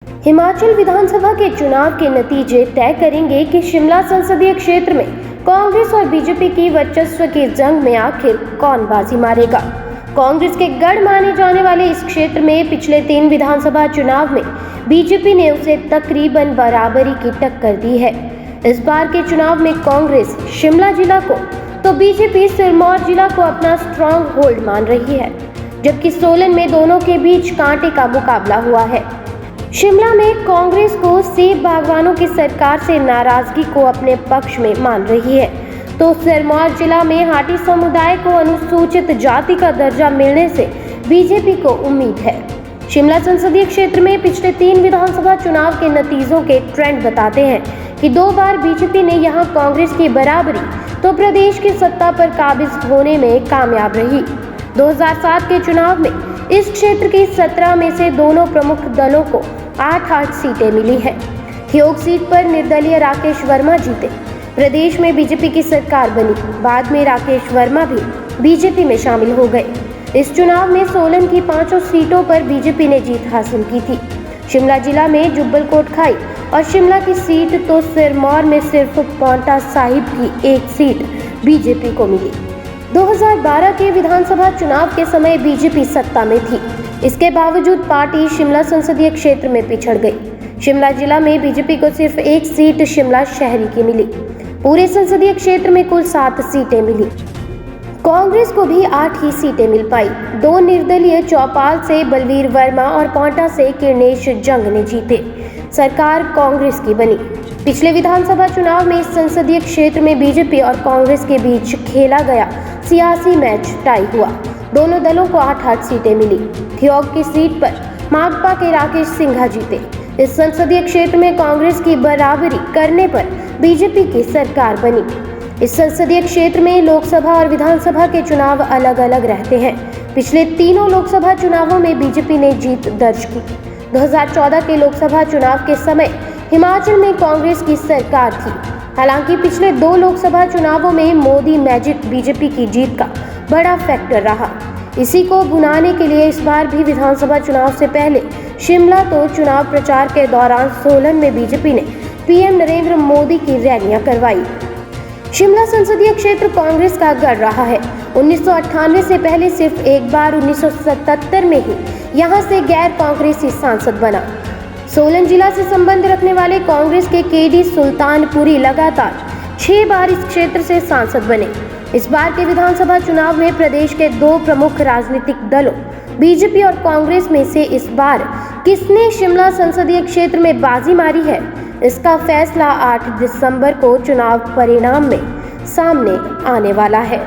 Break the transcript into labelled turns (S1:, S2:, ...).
S1: हिमाचल विधानसभा के चुनाव के नतीजे तय करेंगे कि शिमला संसदीय क्षेत्र में कांग्रेस और बीजेपी की वर्चस्व की जंग में आखिर कौन बाजी मारेगा। कांग्रेस के गढ़ माने जाने वाले इस क्षेत्र में पिछले 3 विधानसभा चुनाव में बीजेपी ने उसे तकरीबन बराबरी की टक्कर दी है। इस बार के चुनाव में कांग्रेस शिमला जिला को तो बीजेपी सिरमौर जिला को अपना स्ट्रॉन्ग होल्ड मान रही है, जबकि सोलन में दोनों के बीच कांटे का मुकाबला हुआ है। शिमला में कांग्रेस को सेब बागवानों की सरकार से नाराजगी को अपने पक्ष में मान रही है, तो सिरमौर जिला में हाटी समुदाय को अनुसूचित जाति का दर्जा मिलने से बीजेपी को उम्मीद है। शिमला संसदीय क्षेत्र में पिछले 3 विधानसभा चुनाव के नतीजों के ट्रेंड बताते हैं कि 2 बार बीजेपी ने यहां कांग्रेस की बराबरी तो प्रदेश की सत्ता पर काबिज होने में कामयाब रही। 2007 के चुनाव में इस क्षेत्र की 17 में से दोनों प्रमुख दलों को 8 सीटें मिली हैं। ठियोग सीट पर निर्दलीय राकेश वर्मा जीते। प्रदेश में बीजेपी की सरकार बनी। बाद में राकेश वर्मा भी बीजेपी में शामिल हो गए। इस चुनाव में सोलन की 5 सीटों पर बीजेपी ने जीत हासिल की थी। शिमला जिला में जुब्बल कोटखाई और शिमला की सीट तो सिरमौर में सिर्फ पांवटा साहिब की 1 सीट बीजेपी को मिली। 2012 के विधानसभा चुनाव के समय बीजेपी सत्ता में थी। इसके बावजूद पार्टी शिमला संसदीय क्षेत्र में पिछड़ गई। शिमला जिला में बीजेपी को सिर्फ 1 सीट शिमला शहरी की मिली। पूरे संसदीय क्षेत्र में कुल 7 सीटें मिली। कांग्रेस को भी 8 ही सीटें मिल पाई। 2 निर्दलीय चौपाल से बलवीर वर्मा और पांवटा से किरनेश जंग ने जीते। सरकार कांग्रेस की बनी। पिछले विधानसभा चुनाव में इस संसदीय क्षेत्र में बीजेपी और कांग्रेस के बीच खेला गया सियासी मैच टाई हुआ। दोनों दलों को 8 सीटें मिली। ठियोग की सीट पर माकपा के राकेश सिंघा जीते। इस संसदीय क्षेत्र में कांग्रेस की बराबरी करने पर बीजेपी की सरकार बनी। इस संसदीय क्षेत्र में लोकसभा और विधानसभा के चुनाव अलग अलग रहते हैं। पिछले तीनों लोकसभा चुनावों में बीजेपी ने जीत दर्ज की। 2014 के लोकसभा चुनाव के समय हिमाचल में कांग्रेस की सरकार थी। हालांकि पिछले 2 लोकसभा चुनावों में मोदी मैजिक बीजेपी की जीत का बड़ा फैक्टर रहा। इसी को भुनाने के लिए इस बार भी विधानसभा चुनाव से पहले शिमला तो चुनाव प्रचार के दौरान सोलन में बीजेपी ने पीएम नरेंद्र मोदी की रैलियां करवाई। शिमला संसदीय क्षेत्र कांग्रेस का गढ़ रहा है। 1998 से पहले सिर्फ एक बार 1977 में ही यहां से गैर कांग्रेसी सांसद बना। सोलन जिला से संबंध रखने वाले कांग्रेस के केडी सुल्तानपुरी लगातार 6 बार इस क्षेत्र से सांसद बने। इस बार के विधानसभा चुनाव में प्रदेश के 2 प्रमुख राजनीतिक दलों बीजेपी और कांग्रेस में से इस बार किसने शिमला संसदीय क्षेत्र में बाजी मारी है, इसका फैसला 8 दिसंबर को चुनाव परिणाम में सामने आने वाला है।